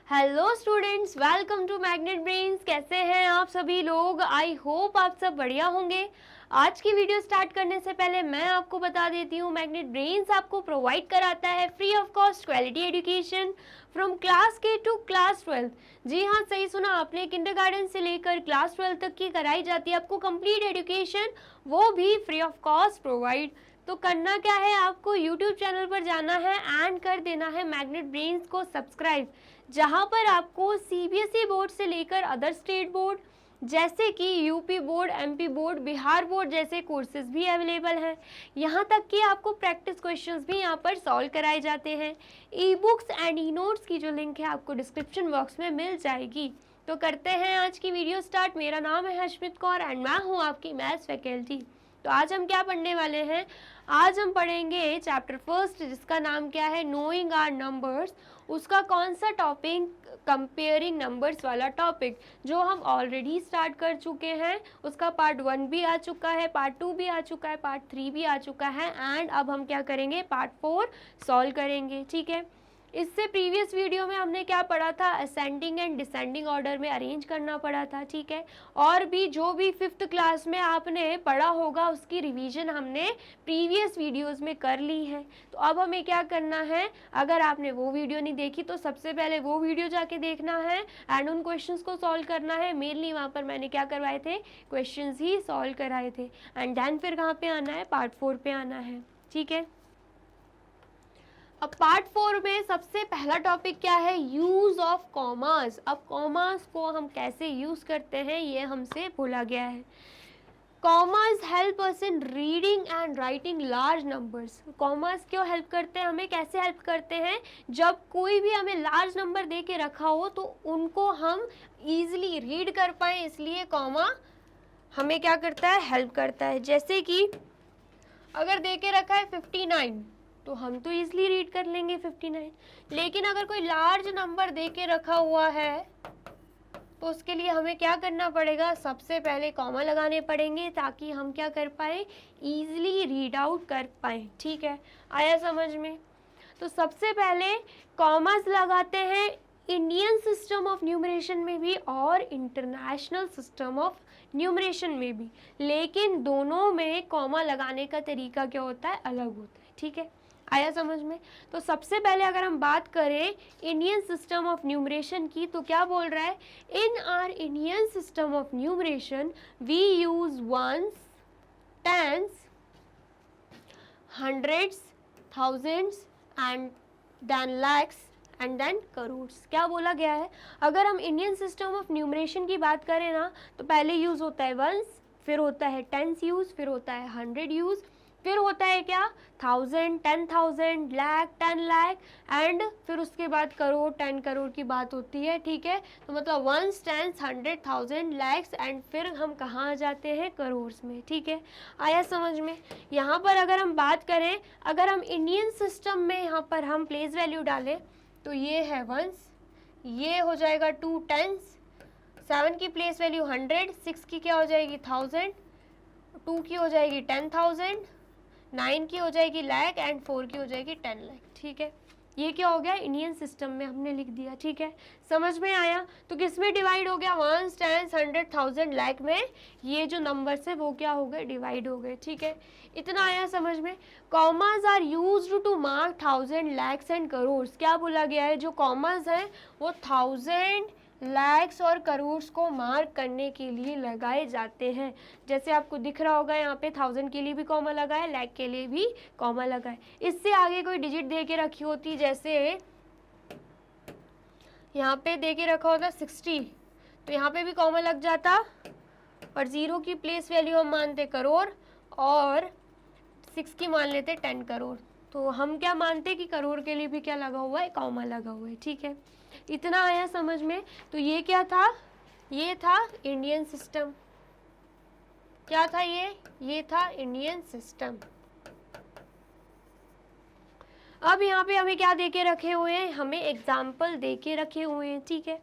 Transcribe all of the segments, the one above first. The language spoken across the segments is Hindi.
Hello students, welcome to Magnet Brains. कैसे हैं आप सभी लोग? आई होप आप सब बढ़िया होंगे। आज की वीडियो स्टार्ट करने से पहले मैं आपको बता देती हूँ, मैग्नेट ब्रेन्स आपको प्रोवाइड कराता है free of cost quality education from class के टू क्लास 12। जी हाँ, सही सुना आपने, किंडरगार्टन से लेकर क्लास 12 तक की कराई जाती है आपको कंप्लीट एजुकेशन, वो भी फ्री ऑफ कॉस्ट प्रोवाइड। तो करना क्या है, आपको YouTube चैनल पर जाना है एंड कर देना है मैग्नेट ब्रेन्स को सब्सक्राइब, जहां पर आपको CBSE बोर्ड से लेकर अदर स्टेट बोर्ड जैसे कि UP board, MP board, Bihar board जैसे कोर्सेज भी अवेलेबल हैं। यहाँ तक कि आपको प्रैक्टिस क्वेश्चंस भी यहाँ पर सॉल्व कराए जाते हैं। E books and e notes की जो लिंक है आपको डिस्क्रिप्शन बॉक्स में मिल जाएगी। तो करते हैं आज की वीडियो स्टार्ट। मेरा नाम है हर्षमित कौर एंड मैं हूँ आपकी मैथ्स फैकल्टी। तो आज हम क्या पढ़ने वाले हैं? आज हम पढ़ेंगे चैप्टर फर्स्ट, जिसका नाम क्या है, नोइंग आवर नंबर्स। उसका कौन सा टॉपिक? कंपेयरिंग नंबर्स वाला टॉपिक, जो हम ऑलरेडी स्टार्ट कर चुके हैं। उसका पार्ट 1 भी आ चुका है, पार्ट 2 भी आ चुका है, पार्ट 3 भी आ चुका है एंड अब हम क्या करेंगे, पार्ट 4 सॉल्व करेंगे। ठीक है, इससे प्रीवियस वीडियो में हमने क्या पढ़ा था, असेंडिंग एंड डिसेंडिंग ऑर्डर में अरेंज करना पड़ा था। ठीक है, और भी जो भी 5th क्लास में आपने पढ़ा होगा उसकी रिवीजन हमने प्रीवियस वीडियोस में कर ली है। तो अब हमें क्या करना है, अगर आपने वो वीडियो नहीं देखी तो सबसे पहले वो वीडियो जाके देखना है एंड उन क्वेश्चंस को सॉल्व करना है। मेनली वहाँ पर मैंने क्या करवाए थे, क्वेश्चंस ही सॉल्व कराए थे एंड देन फिर कहाँ पे आना है, पार्ट 4 पे आना है। ठीक है, अब पार्ट 4 में सबसे पहला टॉपिक क्या है, यूज ऑफ कॉमास। अब कॉमास को हम कैसे यूज करते हैं ये हमसे बोला गया है। Commas help us in reading and writing large numbers. Commas क्यों हेल्प करते हैं हमें, कैसे हेल्प करते हैं? जब कोई भी हमें लार्ज नंबर दे के रखा हो तो उनको हम इजीली रीड कर पाए, इसलिए कॉमा हमें क्या करता है, हेल्प करता है। जैसे कि अगर दे के रखा है 59 तो हम तो इजीली रीड कर लेंगे 59, लेकिन अगर कोई लार्ज नंबर दे के रखा हुआ है तो उसके लिए हमें क्या करना पड़ेगा, सबसे पहले कॉमा लगाने पड़ेंगे ताकि हम क्या कर पाए, इजीली रीड आउट कर पाए। ठीक है, आया समझ में? तो सबसे पहले कॉमास लगाते हैं इंडियन सिस्टम ऑफ न्यूमरेशन में भी और इंटरनेशनल सिस्टम ऑफ न्यूमरेशन में भी, लेकिन दोनों में कॉमा लगाने का तरीका क्या होता है, अलग होता है। ठीक है, आया समझ में? तो सबसे पहले अगर हम बात करें इंडियन सिस्टम ऑफ न्यूमरेशन की, तो क्या बोल रहा है, in our Indian system of numeration we use ones, tens, hundreds, thousands and then lakhs and then crores. क्या बोला गया है, अगर हम इंडियन सिस्टम ऑफ न्यूमरेशन की बात करें ना, तो पहले यूज होता है वंस, फिर होता है टेंस यूज, फिर होता है 100 यूज, फिर होता है क्या, 1000, 10,000, लाख, 10 लाख एंड फिर उसके बाद करोड़, 10 करोड़ की बात होती है। ठीक है, तो मतलब वंस, टेंस, 100, 1000, लैक्स एंड फिर हम कहाँ आ जाते हैं, करोड़्स में। ठीक है, आया समझ में? यहाँ पर अगर हम बात करें, अगर हम इंडियन सिस्टम में यहाँ पर हम प्लेस वैल्यू डालें तो ये है वंस, ये हो जाएगा 2 टेंस, 7 की प्लेस वैल्यू 100, 6 की क्या हो जाएगी 1000, 2 की हो जाएगी 10,000, 9 की हो जाएगी लाख एंड 4 की हो जाएगी 10 लाख। ठीक है, ये क्या हो गया, इंडियन सिस्टम में हमने लिख दिया। ठीक है, समझ में आया? तो किस में डिवाइड हो गया, वंस, टेंस, 100, 1000, लाख में ये जो नंबर्स है वो क्या हो गए, डिवाइड हो गए। ठीक है, इतना आया समझ में? Commas are used to mark 1000, lakhs and crores. क्या बोला गया है, जो कॉमास है वो 1000, लैक्स और करोड्स को मार्क करने के लिए लगाए जाते हैं। जैसे आपको दिख रहा होगा यहाँ पे 1000 के लिए भी कॉमा लगा है, लाख के लिए भी कॉमा लगा है। इससे आगे कोई डिजिट दे के रखी होती, जैसे यहाँ पे दे के रखा होता 60 तो यहाँ पे भी कॉमा लग जाता, और 0 की प्लेस वैल्यू हम मानते करोड़ और 6 की मान लेते 10 करोड़। तो हम क्या मानते कि करोड़ के लिए भी क्या लगा हुआ है, कॉमा लगा हुआ है। ठीक है, इतना आया समझ में? तो ये क्या था, ये था इंडियन सिस्टम। क्या था ये था इंडियन सिस्टम। अब यहाँ पे हमें क्या दे के रखे हुए हैं, हमें एग्जाम्पल दे के रखे हुए हैं। ठीक है,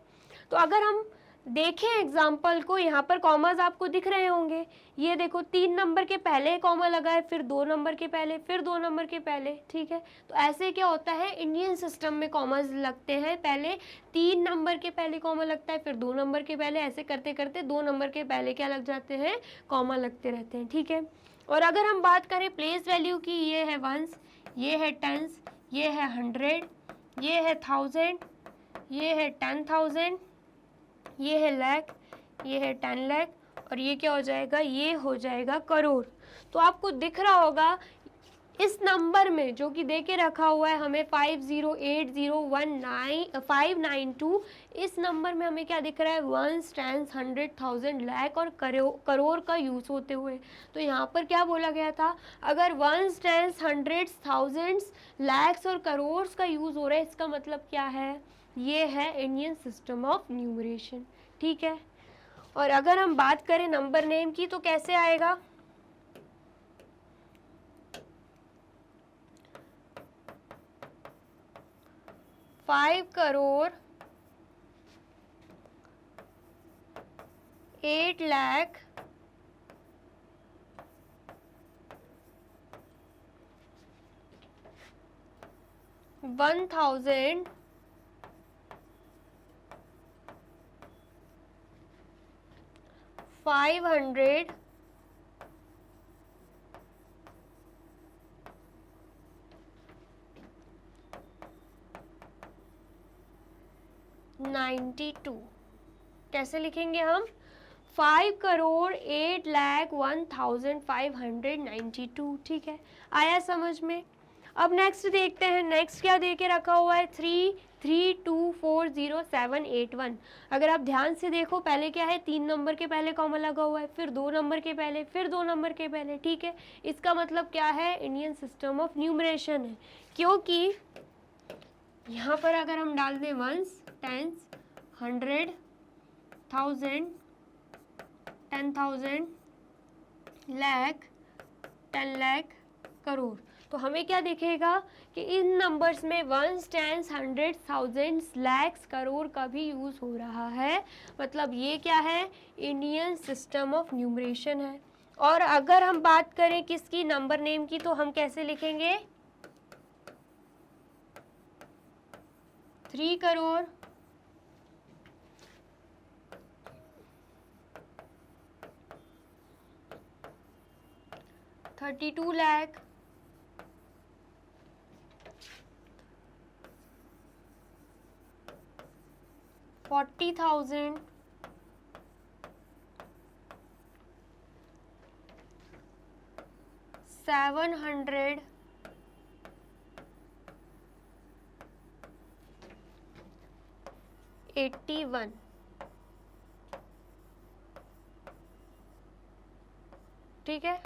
तो अगर हम देखें एग्जाम्पल को, यहाँ पर कॉमास आपको दिख रहे होंगे। ये देखो 3 नंबर के पहले कॉमा लगा है, फिर 2 नंबर के पहले, फिर 2 नंबर के पहले, ठीक है। तो ऐसे क्या होता है, इंडियन सिस्टम में कॉमास लगते हैं, पहले 3 नंबर के पहले कॉमा लगता है, फिर 2 नंबर के पहले, ऐसे करते करते 2 नंबर के पहले क्या लग जाते हैं, कॉमा लगते रहते हैं, ठीक है। और अगर हम बात करें प्लेस वैल्यू की, ये है वंस, ये है टेंस, ये है 100, ये है 1000, ये है 10,000, ये है लाख, ये है 10 लाख, और ये क्या हो जाएगा, ये हो जाएगा करोड़। तो आपको दिख रहा होगा इस नंबर में जो कि दे के रखा हुआ है हमें 508019 इस नंबर में हमें क्या दिख रहा है, वंस, टेंस, 100, 1000, लाख और करोड़ का यूज होते हुए। तो यहाँ पर क्या बोला गया था, अगर वंस, टेंस, 100, 1000, लैक्स और करोड़ का यूज हो रहा है, इसका मतलब क्या है, ये है इंडियन सिस्टम ऑफ न्यूमरेशन, ठीक है। और अगर हम बात करें नंबर नेम की तो कैसे आएगा, 5 करोड़ 8 लाख 1,500 92। कैसे लिखेंगे हम, 5 करोड़ 8 लाख 1,592, ठीक है। आया समझ में। अब नेक्स्ट देखते हैं, नेक्स्ट क्या दे के रखा हुआ है, 33240,781। अगर आप ध्यान से देखो, पहले क्या है, 3 नंबर के पहले कॉमा लगा हुआ है, फिर 2 नंबर के पहले, फिर 2 नंबर के पहले, ठीक है। इसका मतलब क्या है, इंडियन सिस्टम ऑफ न्यूमरेशन है, क्योंकि यहाँ पर अगर हम डाल दें वंस, टेंस, 100, 1000, 10,000, लाख, 10 लाख, करोड़, तो हमें क्या दिखेगा कि इन नंबर्स में वंस, टेंस, 100, 1000, लैक्स, करोड़ का भी यूज़ हो रहा है। मतलब ये क्या है, इंडियन सिस्टम ऑफ न्यूमरेशन है। और अगर हम बात करें किसकी, नंबर नेम की, तो हम कैसे लिखेंगे, 3 करोड़ 32 लाख 40,000 781 ठीक है।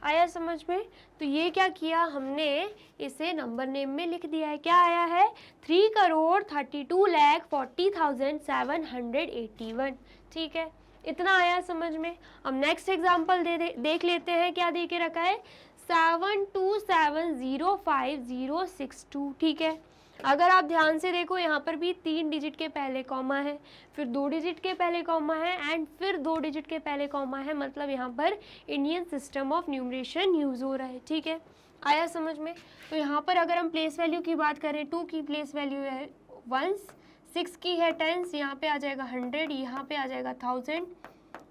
आया समझ में। तो ये क्या किया हमने, इसे नंबर नेम में लिख दिया है। क्या आया है, 3 करोड़ 32 लाख 40,781, ठीक है। इतना आया समझ में। अब नेक्स्ट एग्जांपल देख लेते हैं, क्या दे के रखा है, 72705062, ठीक है। अगर आप ध्यान से देखो, यहाँ पर भी 3 डिजिट के पहले कॉमा है, फिर 2 डिजिट के पहले कॉमा है, एंड फिर 2 डिजिट के पहले कॉमा है। मतलब यहाँ पर Indian system of numeration use हो रहा है, ठीक है। आया समझ में। तो यहाँ पर अगर हम प्लेस वैल्यू की बात करें, 2 की प्लेस वैल्यू है वंस, 6 की है टेंस, यहाँ पे आ जाएगा 100, यहाँ पे आ जाएगा 1000,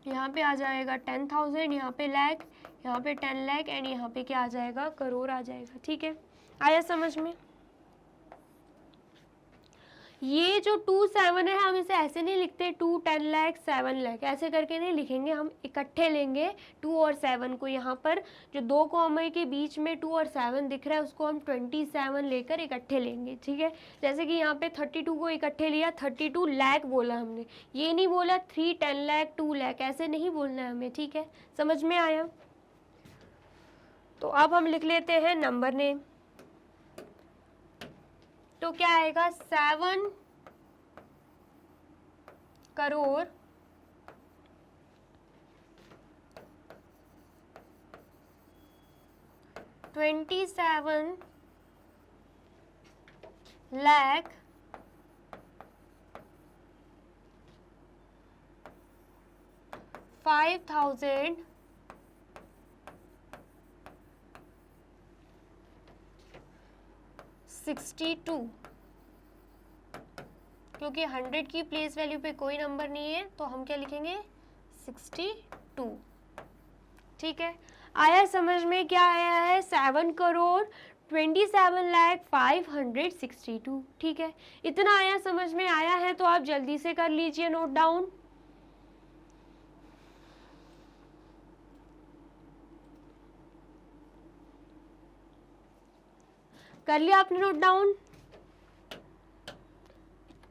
यहाँ पे आ जाएगा 10,000, यहाँ पे लाख, यहाँ पे 10 लाख, एंड यहाँ पे क्या आ जाएगा, करोड़ आ जाएगा, ठीक है। आया समझ में। ये जो 2 7 है, हम इसे ऐसे नहीं लिखते 2 10 लाख 7 लाख, ऐसे करके नहीं लिखेंगे, हम इकट्ठे लेंगे 2 और 7 को। यहाँ पर जो 2 कॉमा के बीच में 2 और 7 दिख रहा है, उसको हम 27 लेकर इकट्ठे लेंगे, ठीक है। जैसे कि यहाँ पे 32 को इकट्ठे लिया, 32 लाख बोला हमने, ये नहीं बोला 3 10 लाख 2 लाख, ऐसे नहीं बोलना है हमें, ठीक है। समझ में आया। तो अब हम लिख लेते हैं नंबर नेम। तो क्या आएगा, 7 करोड़ 27 लाख 5062, क्योंकि 100 की प्लेस वैल्यू पे कोई नंबर नहीं है तो हम क्या लिखेंगे 62। ठीक है, आया समझ में? क्या आया है? 7,27,562। ठीक है, इतना आया समझ में? आया है तो आप जल्दी से कर लीजिए नोट डाउन। कर लिया आपने नोट डाउन?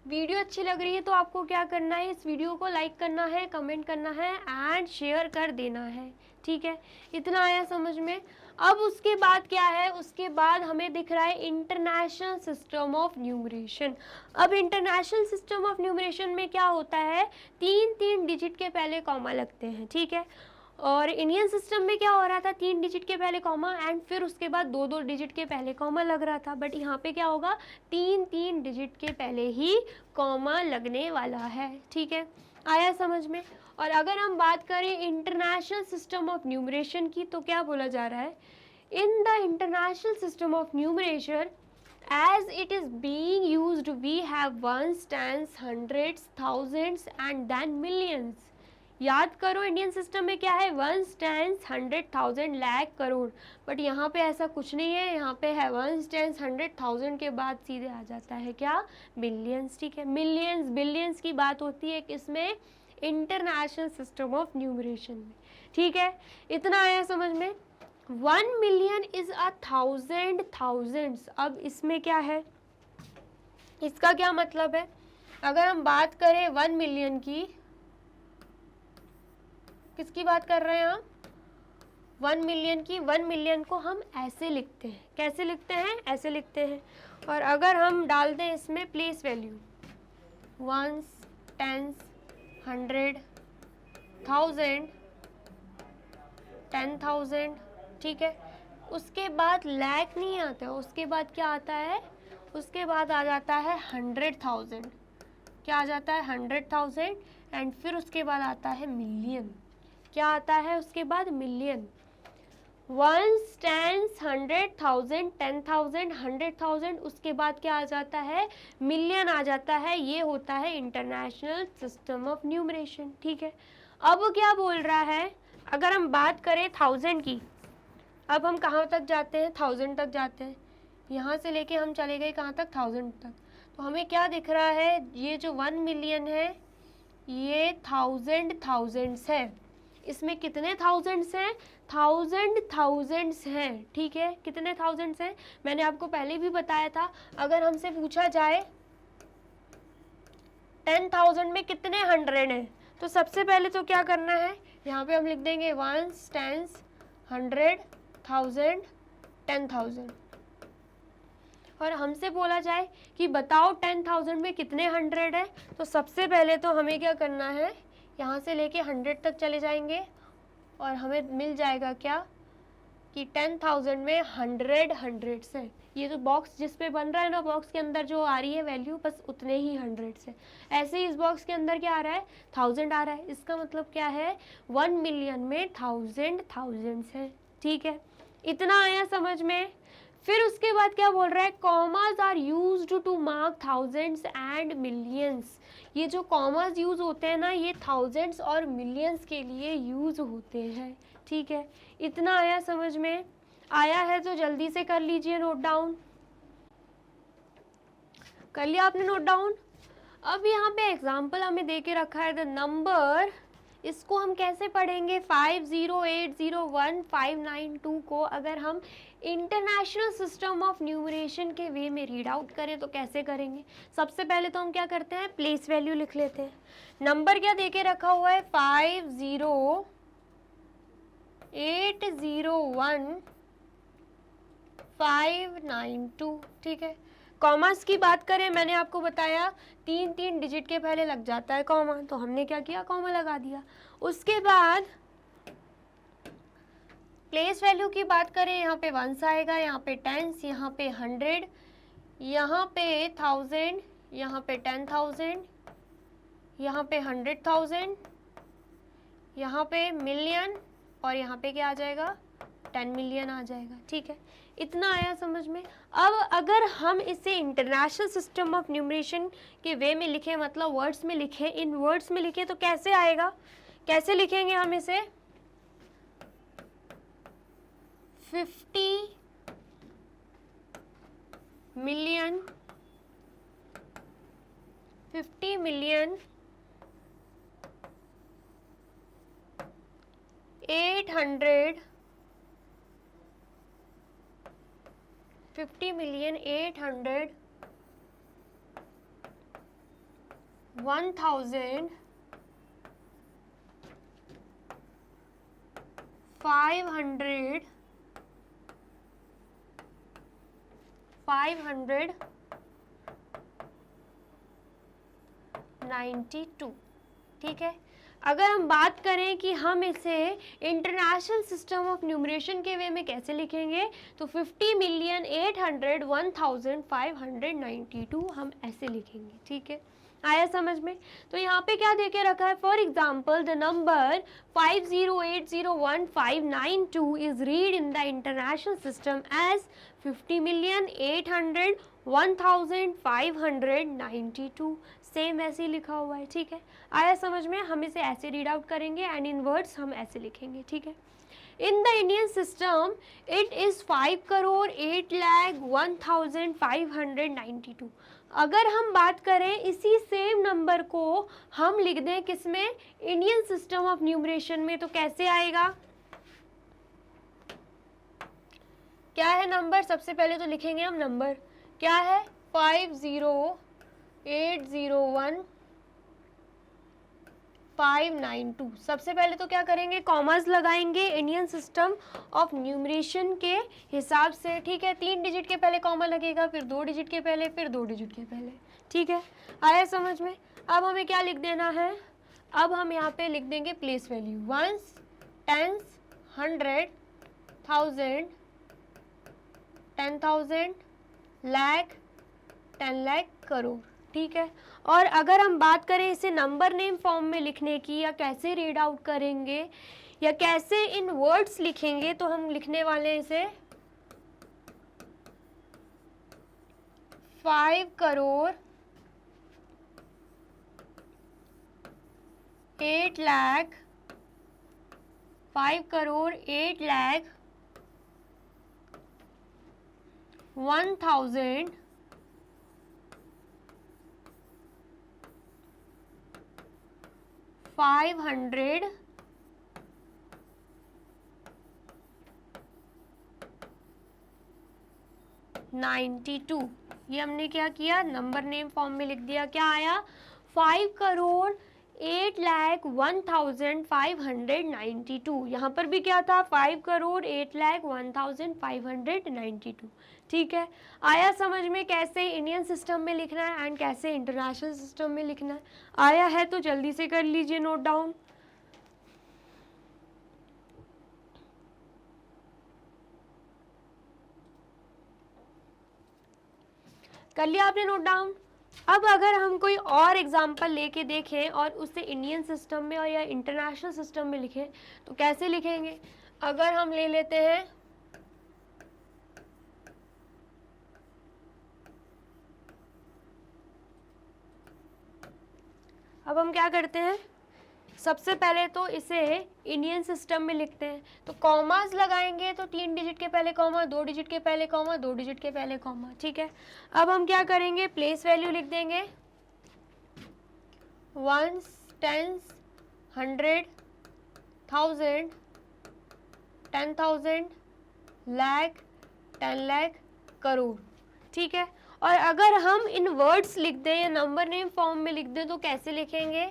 वीडियो अच्छी लग रही है तो आपको क्या करना है, इस वीडियो को लाइक करना है, कमेंट करना है एंड शेयर कर देना है। ठीक है, इतना आया समझ में? अब उसके बाद क्या है, उसके बाद हमें दिख रहा है इंटरनेशनल सिस्टम ऑफ न्यूमरेशन। अब इंटरनेशनल सिस्टम ऑफ न्यूमरेशन में क्या होता है, 3 डिजिट के पहले कॉमा लगते हैं। ठीक है, और इंडियन सिस्टम में क्या हो रहा था, 3 डिजिट के पहले कॉमा एंड फिर उसके बाद 2 डिजिट के पहले कॉमा लग रहा था। बट यहाँ पे क्या होगा, 3 डिजिट के पहले ही कॉमा लगने वाला है। ठीक है, आया समझ में? और अगर हम बात करें इंटरनेशनल सिस्टम ऑफ न्यूमरेशन की तो क्या बोला जा रहा है, इन the international system of numeration as it is being used we have ones, tens, hundreds, thousands and then millions। याद करो इंडियन सिस्टम में क्या है, 1, 10, 100, 1000, लाख, करोड़। बट यहाँ पे ऐसा कुछ नहीं है, यहाँ पे है 1, 10, 100, 1000 के बाद सीधे आ जाता है क्या, बिलियंस। ठीक है, मिलियंस बिलियंस की बात होती है किसमें, इंटरनेशनल सिस्टम ऑफ न्यूमरेशन में। ठीक है, इतना आया समझ में? 1 मिलियन इज 1000 थाउजेंड्स। अब इसमें क्या है, इसका क्या मतलब है, अगर हम बात करें 1 मिलियन की, किसकी बात कर रहे हैं हम, 1 मिलियन की। 1 मिलियन को हम ऐसे लिखते हैं, कैसे लिखते हैं, ऐसे लिखते हैं। और अगर हम डाल दें इसमें प्लेस वैल्यू 1s, 10s, 100, 1000, 10,000, ठीक है, उसके बाद लाख नहीं आता है, उसके बाद क्या आता है, उसके बाद आ जाता है 100,000। क्या आ जाता है, 100,000 एंड फिर उसके बाद आता है मिलियन। क्या आता है उसके बाद, मिलियन। 1s, 10s, 100,000, 10,000, 100,000, उसके बाद क्या आ जाता है, मिलियन आ जाता है। ये होता है इंटरनेशनल सिस्टम ऑफ न्यूमरेशन। ठीक है, अब क्या बोल रहा है, अगर हम बात करें 1000 की, अब हम कहाँ तक जाते हैं, 1000 तक जाते हैं। यहाँ से लेके हम चले गए कहाँ तक, 1000 तक। तो हमें क्या दिख रहा है, ये जो 1 मिलियन है ये 1000 थाउजेंड्स है। इसमें कितने थाउजेंड्स हैं, 1000 थाउजेंड्स हैं। ठीक है, कितने थाउजेंड्स हैं, मैंने आपको पहले भी बताया था। अगर हमसे पूछा जाए 10,000 में कितने 100 हैं, तो सबसे पहले तो क्या करना है, यहाँ पे हम लिख देंगे 1s, 10s, 100, 1000, 10,000। और हमसे बोला जाए कि बताओ 10,000 में कितने 100 है, तो सबसे पहले तो हमें क्या करना है, यहाँ से लेके 100 तक चले जाएंगे और हमें मिल जाएगा क्या कि 10,000 में 100 हंड्रेड्स है। ये तो बॉक्स जिस पे बन रहा है ना, बॉक्स के अंदर जो आ रही है वैल्यू बस उतने ही 100 है। ऐसे ही इस बॉक्स के अंदर क्या आ रहा है, 1000 आ रहा है। इसका मतलब क्या है, 1 मिलियन में 1000 थाउजेंड्स है। ठीक है, इतना आया समझ में? फिर उसके बाद क्या बोल रहा है, commas are used to mark thousands and millions. ये जो कॉमास यूज होते हैं ना, ये थाउजेंड्स और मिलियंस के लिए यूज होते हैं। ठीक है, इतना आया समझ में? आया है तो जल्दी से कर लीजिए नोट डाउन। कर लिया आपने नोट डाउन? अब यहाँ पे एग्जाम्पल हमें दे के रखा है द नंबर, इसको हम कैसे पढ़ेंगे, 50801592 को अगर हम इंटरनेशनल सिस्टम ऑफ न्यूमरेशन के वे में रीड आउट करें तो कैसे करेंगे। सबसे पहले तो हम क्या करते हैं, प्लेस वैल्यू लिख लेते हैं। नंबर क्या दे के रखा हुआ है, 50801592। ठीक है, कॉमास की बात करें, मैंने आपको बताया 3 डिजिट के पहले लग जाता है कॉमा, तो हमने क्या किया, कॉमा लगा दिया। उसके बाद प्लेस वैल्यू की बात करें, यहाँ पे 1s आएगा, यहाँ पे 10s, यहाँ पे 100, यहाँ पे 1000, यहाँ पे 10,000, यहाँ पे 100,000, यहाँ पे मिलियन और यहाँ पे क्या आ जाएगा 10 मिलियन आ जाएगा। ठीक है, इतना आया समझ में। अब अगर हम इसे इंटरनेशनल सिस्टम ऑफ न्यूमरेशन के वे में लिखें, मतलब वर्ड्स में लिखें, इन वर्ड्स में लिखें, तो कैसे आएगा, कैसे लिखेंगे हम इसे? 50 मिलियन 50 मिलियन 800 50 मिलियन 800 1000 500 592। ठीक है, अगर हम बात करें कि हम इसे इंटरनेशनल सिस्टम ऑफ न्यूमरेशन के वे में कैसे लिखेंगे, तो 50 मिलियन 800 1592 हम ऐसे लिखेंगे। ठीक है, आया समझ में? तो यहाँ पे क्या देके रखा है, for example the number 50801592 is read in the international system as 50 million 800 1592। Same ऐसे ही लिखा हुआ है। ठीक है, आया समझ में? हम इसे ऐसे रीड आउट करेंगे एंड इन वर्ड्स हम ऐसे लिखेंगे। ठीक है, in the Indian system it is 5,08,01,592। अगर हम बात करें इसी सेम नंबर को हम लिख दें किसमें, इंडियन सिस्टम ऑफ न्यूमरेशन में, तो कैसे आएगा? क्या है नंबर? सबसे पहले तो लिखेंगे हम नंबर, क्या है 5,08,01,592। सबसे पहले तो क्या करेंगे, कॉमास लगाएंगे इंडियन सिस्टम ऑफ न्यूमरेशन के हिसाब से। ठीक है, 3 डिजिट के पहले कॉमा लगेगा, फिर 2 डिजिट के पहले, फिर 2 डिजिट के पहले। ठीक है, आया समझ में? अब हमें क्या लिख देना है, अब हम यहाँ पे लिख देंगे place value, ones, tens, 100, 1000, 10,000, lakh, 10 lakh, crore. ठीक है, और अगर हम बात करें इसे नंबर नेम फॉर्म में लिखने की, या कैसे रीड आउट करेंगे, या कैसे इन वर्ड्स लिखेंगे, तो हम लिखने वाले इसे 5 करोड़ 8 लाख 5 करोड़ 8 लाख 1,000 500 92। ये हमने क्या किया, नंबर नेम फॉर्म में लिख दिया। क्या आया, 5 करोड़ 8,01,592। यहाँ पर भी क्या था, 5 करोड़ 8,01,592। ठीक है, आया समझ में कैसे इंडियन सिस्टम में लिखना है एंड कैसे इंटरनेशनल सिस्टम में लिखना है? आया है तो जल्दी से कर लीजिए नोट डाउन। कर लिया आपने नोट डाउन? अब अगर हम कोई और एग्जाम्पल लेके देखें और उसे इंडियन सिस्टम में और या इंटरनेशनल सिस्टम में लिखें, तो कैसे लिखेंगे? अगर हम ले लेते हैं अब हम क्या करते हैं, सबसे पहले तो इसे इंडियन सिस्टम में लिखते हैं, तो कॉमास लगाएंगे, तो 3 डिजिट के पहले कॉमा, 2 डिजिट के पहले कॉमा, 2 डिजिट के पहले कॉमा। ठीक है, अब हम क्या करेंगे, प्लेस वैल्यू लिख देंगे, वंस, टेंस, 100, 1000, 10,000, लाख, 10 लाख, करोड़। ठीक है, और अगर हम इन वर्ड्स लिख दें या नंबर नेम फॉर्म में लिख दें, तो कैसे लिखेंगे,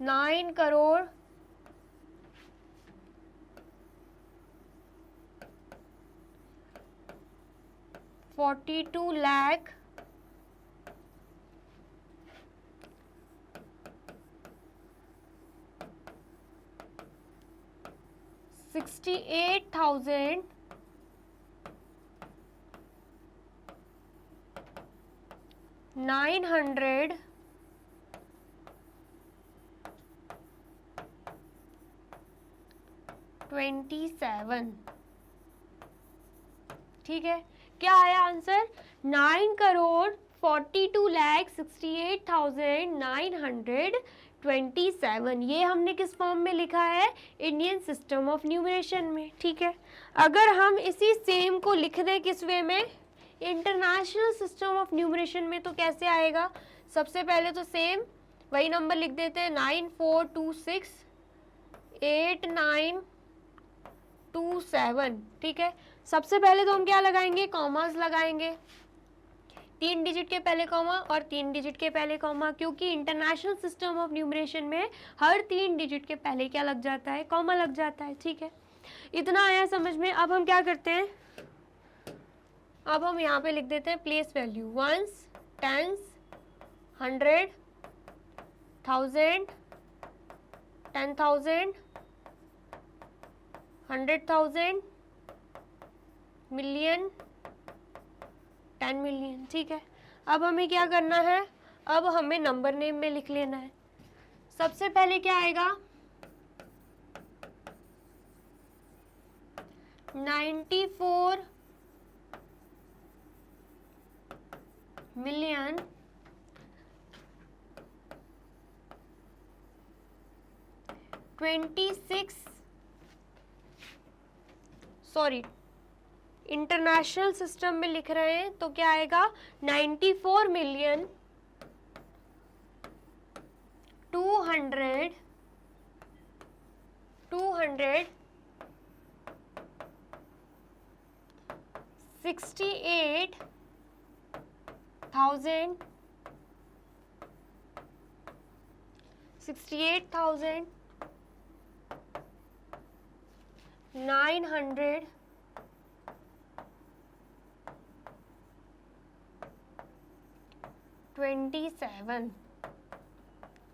9 करोड़ 42 लाख 68,900 900 27। ठीक है, क्या आया आंसर? 9,42,68,927। ये हमने किस फॉर्म में लिखा है? इंडियन सिस्टम ऑफ न्यूमरेशन में। ठीक है, अगर हम इसी सेम को लिख दें किस वे में? इंटरनेशनल सिस्टम ऑफ न्यूमरेशन में, तो कैसे आएगा? सबसे पहले तो सेम वही नंबर लिख देते हैं, 94268927। ठीक है, सबसे पहले तो हम क्या लगाएंगे? कॉमास लगाएंगे, 3 डिजिट के पहले कॉमा और 3 डिजिट के पहले कॉमा, क्योंकि इंटरनेशनल सिस्टम ऑफ न्यूमरेशन में हर 3 डिजिट के पहले क्या लग जाता है? कॉमा लग जाता है। ठीक है, इतना आया समझ में। अब हम क्या करते हैं? अब हम यहाँ पे लिख देते हैं place value, ones, tens, 100, 1000, 10,000, 100,000, million, 10 million. ठीक है, अब हमें क्या करना है? अब हमें नंबर नेम में लिख लेना है। सबसे पहले क्या आएगा? 94 मिलियन 26, सॉरी इंटरनेशनल सिस्टम में लिख रहे हैं तो क्या आएगा? 94 मिलियन 200 68,927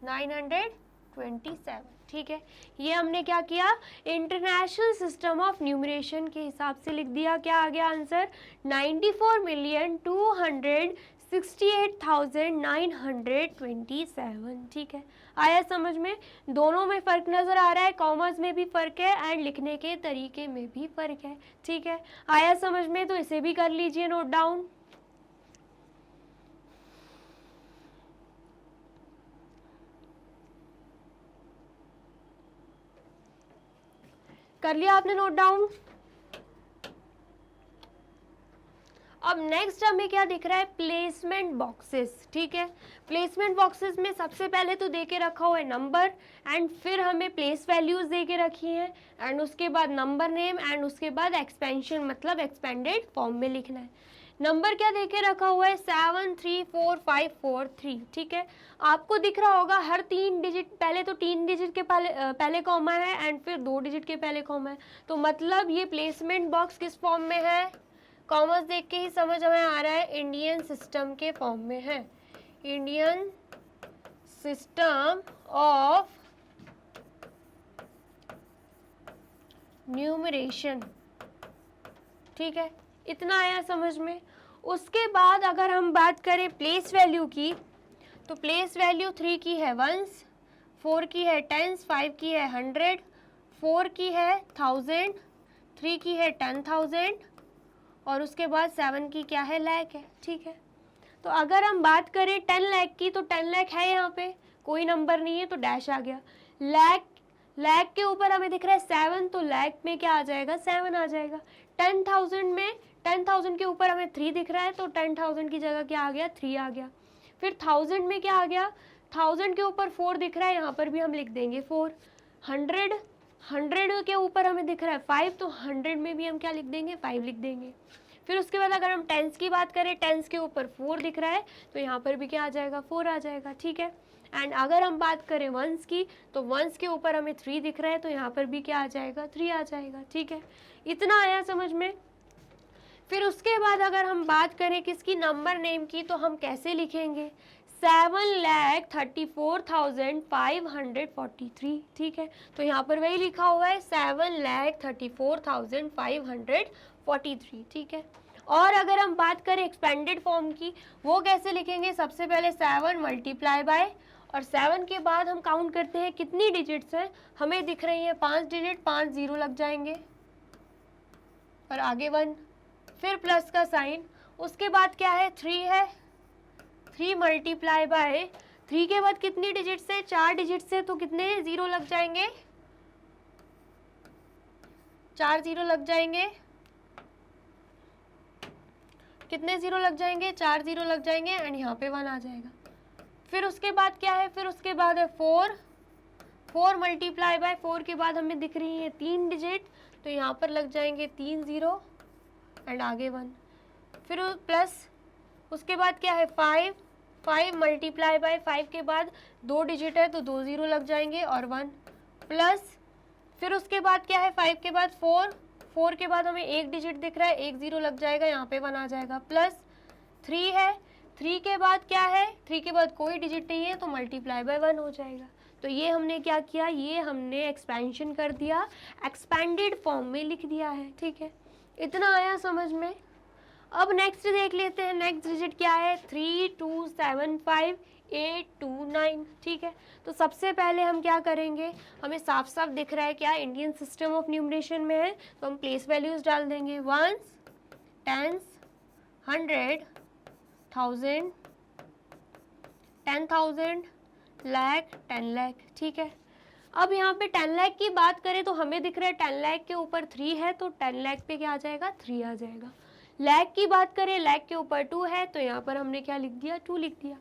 927। ठीक है, ये हमने क्या किया? इंटरनेशनल सिस्टम ऑफ न्यूमरेशन के हिसाब से लिख दिया। क्या आ गया आंसर? 94,268,927। ठीक है, आया समझ में? दोनों में फ़र्क नज़र आ रहा है, कॉमर्स में भी फ़र्क है एंड लिखने के तरीके में भी फ़र्क है। ठीक है, आया समझ में? तो इसे भी कर लीजिए नोट डाउन। कर लिया आपने नोट डाउन? अब नेक्स्ट हमें क्या दिख रहा है? Placement boxes. ठीक है, प्लेसमेंट बॉक्सेस में सबसे पहले तो दे के रखा हुआ है नंबर एंड फिर हमें प्लेस वैल्यूज दे के रखी हैं एंड उसके बाद नंबर नेम एंड उसके बाद एक्सपेंशन मतलब एक्सपेंडेड फॉर्म में लिखना है। नंबर क्या दे के रखा हुआ है? 734543। ठीक है, आपको दिख रहा होगा हर 3 डिजिट, पहले तो 3 डिजिट के पहले कॉमा है एंड फिर 2 डिजिट के पहले कॉमा है, तो मतलब ये प्लेसमेंट बॉक्स किस फॉर्म में है? कॉमर्स देख के ही समझ हमें आ रहा है, इंडियन सिस्टम के फॉर्म में है। Indian system of numeration. ठीक है, इतना आया समझ में? उसके बाद अगर हम बात करें प्लेस वैल्यू की, तो प्लेस वैल्यू 3 की है वंस, 4 की है टेंस, 5 की है 100, 4 की है 1000, 3 की है 10,000 और उसके बाद 7 की क्या है? लाख है। ठीक है, तो अगर हम बात करें 10 लाख की, तो 10 लाख है यहाँ पे, कोई नंबर नहीं है तो डैश आ गया। लाख के ऊपर हमें दिख रहा है 7, तो लाख में क्या आ जाएगा? 7 आ जाएगा। 10,000 में 10,000 के ऊपर हमें 3 दिख रहा है तो 10,000 की जगह क्या आ गया? 3 आ गया। फिर 1000 में क्या आ गया? 1000 के ऊपर 4 दिख रहा है, यहाँ पर भी हम लिख देंगे 4। 100 के ऊपर हमें दिख रहा है 5, तो 100 में भी हम क्या लिख देंगे? 5 लिख देंगे। फिर उसके बाद अगर हम टेंस की बात करें, टेंस के ऊपर 4 दिख रहा है तो यहाँ पर भी क्या आ जाएगा? 4 आ जाएगा। ठीक है, एंड अगर हम बात करें वंस की, तो वंस के ऊपर हमें 3 दिख रहा है तो यहाँ पर भी क्या आ जाएगा? 3 आ जाएगा। ठीक है, इतना आया समझ में? फिर उसके बाद अगर हम बात करें किसकी? नंबर नेम की, तो हम कैसे लिखेंगे? 7,34,543। ठीक है, तो यहाँ पर वही लिखा हुआ है 7,34,543। ठीक है, और अगर हम बात करें एक्सपेंडेड फॉर्म की, वो कैसे लिखेंगे? सबसे पहले 7 मल्टीप्लाई बाय और 7 के बाद हम काउंट करते हैं कितनी डिजिट्स हैं, हमें दिख रही है 5 डिजिट, 5 जीरो लग जाएंगे और आगे 1, फिर प्लस का साइन, उसके बाद क्या है 3 है, 3 मल्टीप्लाई बाय 3 के बाद कितनी डिजिट्स है, 4 डिजिट्स है, तो कितने जीरो लग जाएंगे, 4 जीरो लग जाएंगे, कितने जीरो लग जाएंगे, 4 जीरो लग जाएंगे एंड यहाँ पे 1 आ जाएगा। फिर उसके बाद क्या है, फिर उसके बाद है 4, 4 मल्टीप्लाई बाय 4 के बाद हमें दिख रही है 3 डिजिट, तो यहाँ पर लग जाएंगे 3 जीरो एंड आगे 1, फिर प्लस उसके बाद क्या है 5, 5 मल्टीप्लाई बाय 5 के बाद 2 डिजिट है तो 2 जीरो लग जाएंगे और 1, प्लस फिर उसके बाद क्या है 5 के बाद 4, 4 के बाद हमें 1 डिजिट दिख रहा है, 1 जीरो लग जाएगा, यहाँ पे 1 आ जाएगा, प्लस 3 है, 3 के बाद क्या है, 3 के बाद कोई डिजिट नहीं है तो मल्टीप्लाई बाय 1 हो जाएगा। तो ये हमने क्या किया, ये हमने एक्सपेंशन कर दिया, एक्सपेंडेड फॉर्म में लिख दिया है, ठीक है, इतना आया समझ में। अब नेक्स्ट देख लेते हैं, नेक्स्ट डिजिट क्या है, 3 2 7 5 8 2 9, ठीक है। तो सबसे पहले हम क्या करेंगे, हमें साफ साफ दिख रहा है क्या इंडियन सिस्टम ऑफ न्यूमरेशन में है, तो हम प्लेस वैल्यूज डाल देंगे, वंस, टेंस, 100, 1000, 10,000, लाख, 10 लाख, ठीक है। अब यहाँ पे 10 लाख की बात करें तो हमें दिख रहा है 10 लाख के ऊपर 3 है तो 10 लाख पे क्या आ जाएगा, 3 आ जाएगा। लाख की बात करें, लाख के ऊपर 2 है तो यहाँ पर हमने क्या लिख दिया, 2 लिख दिया।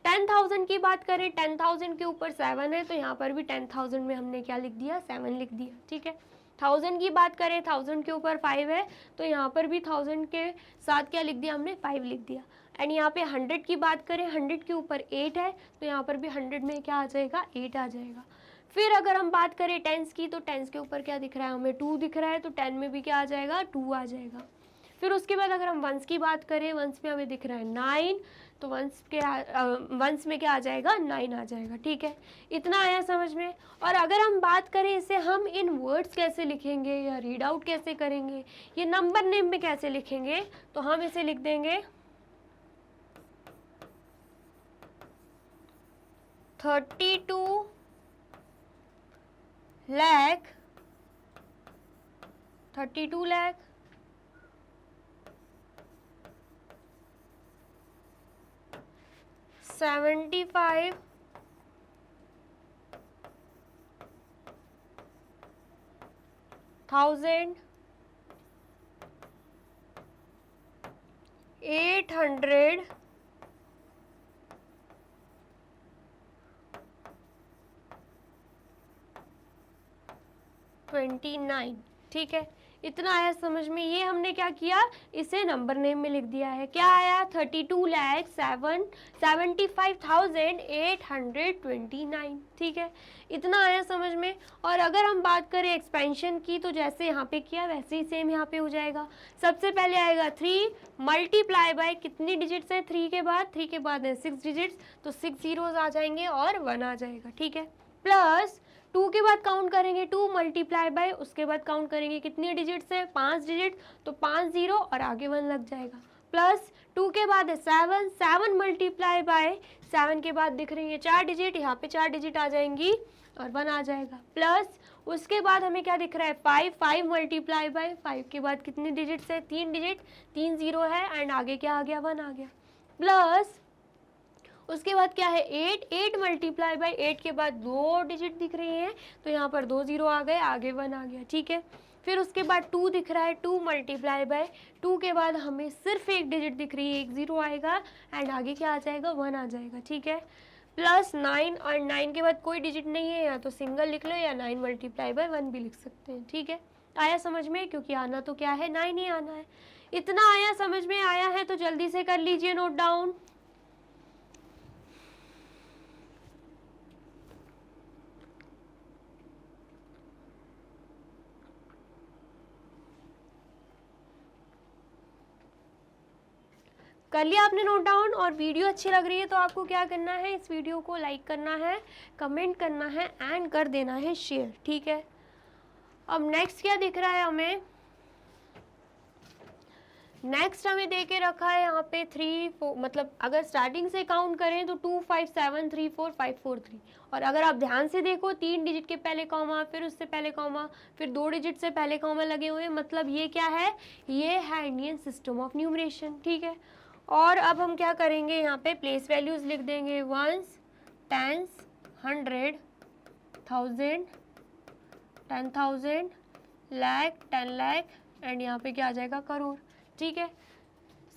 10,000 की बात करें, 10,000 के ऊपर 7 है तो यहाँ पर भी 10,000 में हमने क्या लिख दिया, 7 लिख दिया, ठीक है। 1000 की बात करें, 1000 के ऊपर 5 है तो यहाँ पर भी 1000 के साथ क्या लिख दिया हमने, 5 लिख दिया। एंड यहाँ पे 100 की बात करें, 100 के ऊपर 8 है तो यहाँ पर भी 100 में क्या आ जाएगा, 8 आ जाएगा। फिर अगर हम बात करें टेंस की, तो टेंस के ऊपर क्या दिख रहा है हमें, 2 दिख रहा है तो 10 में भी क्या आ जाएगा, 2 आ जाएगा। फिर उसके बाद अगर हम वंस की बात करें, वंस में हमें दिख रहा है 9 तो वंस में क्या आ जाएगा, 9 आ जाएगा, ठीक है। इतना आया समझ में। और अगर हम बात करें इसे हम इन वर्ड्स कैसे लिखेंगे या रीड आउट कैसे करेंगे, ये नंबर नेम में कैसे लिखेंगे, तो हम इसे लिख देंगे 32 लाख, 32 लाख, 75 थाउजेंड 800 29, ठीक है। इतना आया समझ में। ये हमने क्या किया, इसे नंबर नेम में लिख दिया है। क्या आया, 32,75,829, ठीक है। इतना आया समझ में। और अगर हम बात करें एक्सपेंशन की, तो जैसे यहाँ पे किया वैसे ही सेम यहाँ पे हो जाएगा। सबसे पहले आएगा 3 मल्टीप्लाई बाय कितनी डिजिट्स है 3 के बाद, 3 के बाद है 6 डिजिट्स, तो 6 जीरोज आ जाएंगे और 1 आ जाएगा, ठीक है। प्लस 2 के बाद काउंट करेंगे 2 मल्टीप्लाई बाय, उसके बाद काउंट करेंगे कितनी डिजिट्स है 5 डिजिट, तो 5 जीरो और आगे 1 लग जाएगा। प्लस 2 के बाद है 7, 7 मल्टीप्लाई बाय 7 के बाद दिख रही है 4 डिजिट, यहाँ पे 4 डिजिट आ जाएंगी और 1 आ जाएगा। प्लस उसके बाद हमें क्या दिख रहा है 5, 5 मल्टीप्लाई बाय 5 के बाद कितनी डिजिट्स है 3 डिजिट, 3 जीरो है एंड आगे क्या आ गया 1 आ गया। प्लस उसके बाद क्या है 8, 8 मल्टीप्लाई बाय 8 के बाद 2 डिजिट दिख रही हैं, तो यहाँ पर 2 जीरो आ गए, आगे 1 आ गया, ठीक है। फिर उसके बाद 2 दिख रहा है, 2 मल्टीप्लाई बाय 2 के बाद हमें सिर्फ 1 डिजिट दिख रही है, 1 जीरो आएगा एंड आगे क्या आ जाएगा 1 आ जाएगा, ठीक है। प्लस 9 और 9 के बाद कोई डिजिट नहीं है, या तो सिंगल लिख लो या 9 मल्टीप्लाई बाय 1 भी लिख सकते हैं, ठीक है। आया समझ में, क्योंकि आना तो क्या है 9 ही आना है। इतना आया समझ में, आया है तो जल्दी से कर लीजिए नोट डाउन। कर लिया आपने नोट डाउन। और वीडियो अच्छी लग रही है तो आपको क्या करना है, इस वीडियो को लाइक करना है, कमेंट करना है एंड कर देना है शेयर, ठीक है। अब नेक्स्ट क्या दिख रहा है हमें, नेक्स्ट हमें दे के रखा है यहाँ पे 3 4, मतलब अगर स्टार्टिंग से काउंट करें तो 2 5 7 3 4 5 4 3, और अगर आप ध्यान से देखो 3 डिजिट के पहले कॉमा, फिर उससे पहले कॉमा, फिर 2 डिजिट से पहले कॉमा लगे हुए हैं, मतलब ये क्या है, ये है इंडियन सिस्टम ऑफ न्यूमरेशन, ठीक है। और अब हम क्या करेंगे, यहाँ पे प्लेस वैल्यूज लिख देंगे, ones, tens, 100, 1000, 10,000, lakh, 10 lakh, and यहाँ पे क्या आ जाएगा, करोड़, ठीक है।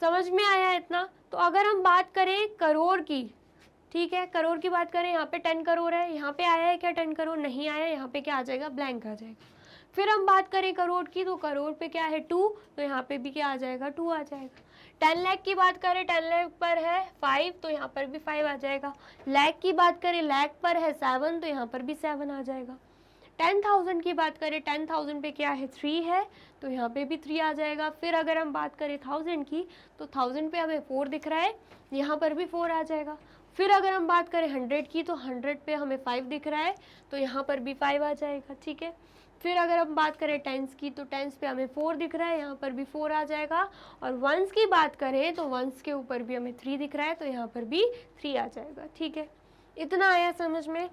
समझ में आया इतना। तो अगर हम बात करें करोड़ की, ठीक है, करोड़ की बात करें, यहाँ पे 10 करोड़ है, यहाँ पे आया है क्या 10 करोड़, नहीं आया, यहाँ पे क्या आ जाएगा, ब्लैंक आ जाएगा। फिर हम बात करें करोड़ की, तो करोड़ पे क्या है 2, तो यहाँ पे भी क्या आ जाएगा, 2 आ जाएगा। 10 लाख की बात करें, 10 लाख पर है 5, तो यहाँ पर भी 5 आ जाएगा। लाख की बात करें, लाख पर है 7, तो यहाँ पर भी 7 आ जाएगा। 10,000 की बात करें, 10,000 पे क्या है, 3 है, तो यहाँ पे भी 3 आ जाएगा। फिर अगर हम बात करें 1000 की, तो 1000 पे हमें 4 दिख रहा है, यहाँ पर भी 4 आ जाएगा। फिर अगर हम बात करें 100 की, तो 100 पे हमें 5 दिख रहा है, तो यहाँ पर भी 5 आ जाएगा, ठीक है। फिर अगर हम बात करें टेंस की, तो टेंस पे हमें 4 दिख रहा है, यहाँ पर भी 4 आ जाएगा। और वंस की बात करें, तो वंस के ऊपर भी हमें 3 दिख रहा है, तो यहाँ पर भी 3 आ जाएगा, ठीक है। इतना आया समझ में।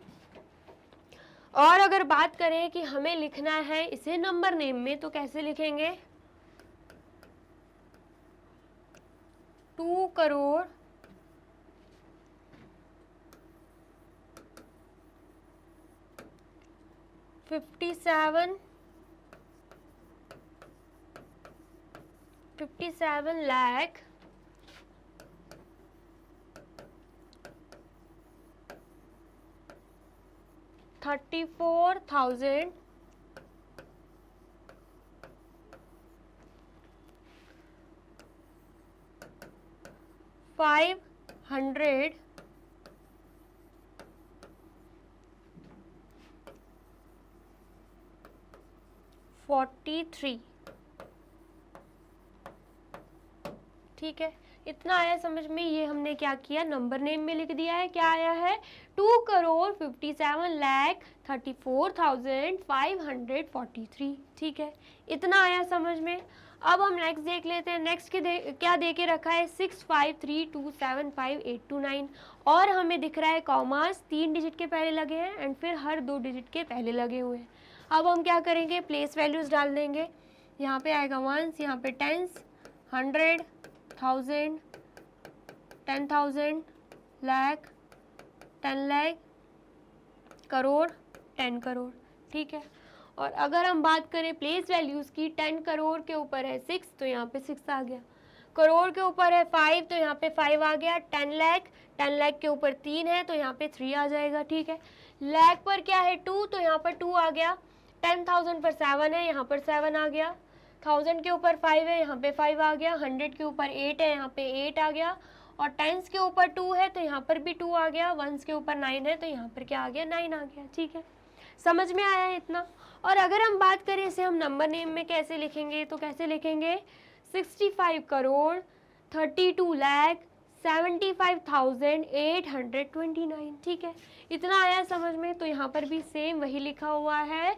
और अगर बात करें कि हमें लिखना है इसे नंबर नेम में, तो कैसे लिखेंगे, 2 करोड़ 57 लाख 34,500 43, ठीक है। इतना आया समझ में। ये हमने क्या किया, नंबर नेम में लिख दिया है। क्या आया है, 2 करोड़ 57 लाख 34,543, ठीक है। इतना आया समझ में। अब हम नेक्स्ट देख लेते हैं। नेक्स्ट क्या दे के रखा है, 653275829, और हमें दिख रहा है कॉमास 3 डिजिट के पहले लगे हैं एंड फिर हर 2 डिजिट के पहले लगे हुए हैं। अब हम क्या करेंगे, प्लेस वैल्यूज डाल देंगे। यहाँ पे आएगा वंस, यहाँ पे टेंस, 100, 1000, 10,000, लाख, 10 लाख, करोड़, 10 करोड़, ठीक है। और अगर हम बात करें प्लेस वैल्यूज की, 10 करोड़ के ऊपर है 6, तो यहाँ पे 6 आ गया। करोड़ के ऊपर है 5, तो यहाँ पे 5 आ गया। 10 लाख के ऊपर 3 है, तो यहाँ पे 3 आ जाएगा, ठीक है। लाख पर क्या है 2, तो यहाँ पर 2 आ गया। 10,000 पर 7 है, यहाँ पर 7 आ गया। 1000 के ऊपर 5 है, यहाँ पे 5 आ गया। 100 के ऊपर 8 है, यहाँ पे 8 आ गया। और टेंस के ऊपर 2 है, तो यहाँ पर भी 2 आ गया। वंस के ऊपर 9 है, तो यहाँ पर क्या आ गया, 9 आ गया, ठीक है। समझ में आया है इतना। और अगर हम बात करें इसे हम नंबर नेम में कैसे लिखेंगे, तो कैसे लिखेंगे, 65 करोड़ 32 लाख 75,829, ठीक है। इतना आया समझ में। तो यहाँ पर भी सेम वही लिखा हुआ है,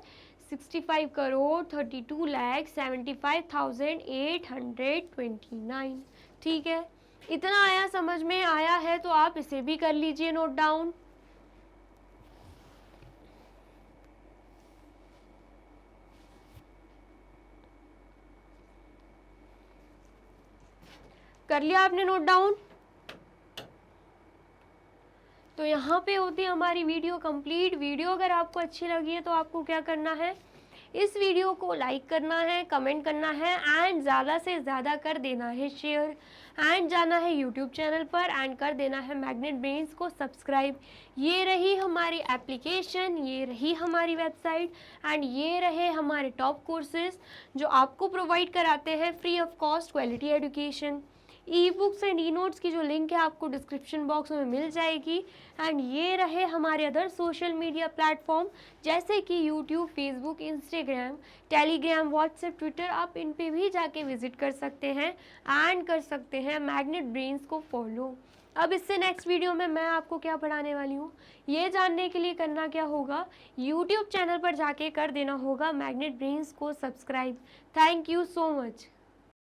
65 करोड़ 32 लाख 75,829, ठीक है। इतना आया समझ में। आया है तो आप इसे भी कर लीजिए नोट डाउन। कर लिया आपने नोट डाउन। तो यहाँ पे होती है हमारी वीडियो कंप्लीट। वीडियो अगर आपको अच्छी लगी है तो आपको क्या करना है, इस वीडियो को लाइक करना है, कमेंट करना है एंड ज़्यादा से ज़्यादा कर देना है शेयर, एंड जाना है यूट्यूब चैनल पर एंड कर देना है मैग्नेट ब्रेन्स को सब्सक्राइब। ये रही हमारी एप्लीकेशन, ये रही हमारी वेबसाइट एंड ये रहे हमारे टॉप कोर्सेज जो आपको प्रोवाइड कराते हैं free of cost quality education. E books and e notes की जो लिंक है आपको डिस्क्रिप्शन बॉक्स में मिल जाएगी। एंड ये रहे हमारे अदर सोशल मीडिया प्लेटफॉर्म जैसे कि YouTube, Facebook, Instagram, Telegram, WhatsApp, Twitter. आप इन पे भी जाके विजिट कर सकते हैं एंड कर सकते हैं मैग्नेट ब्रेन्स को फॉलो। अब इससे नेक्स्ट वीडियो में मैं आपको क्या पढ़ाने वाली हूँ ये जानने के लिए करना क्या होगा, यूट्यूब चैनल पर जाके कर देना होगा मैग्नेट ब्रेन्स को subscribe. Thank you so much.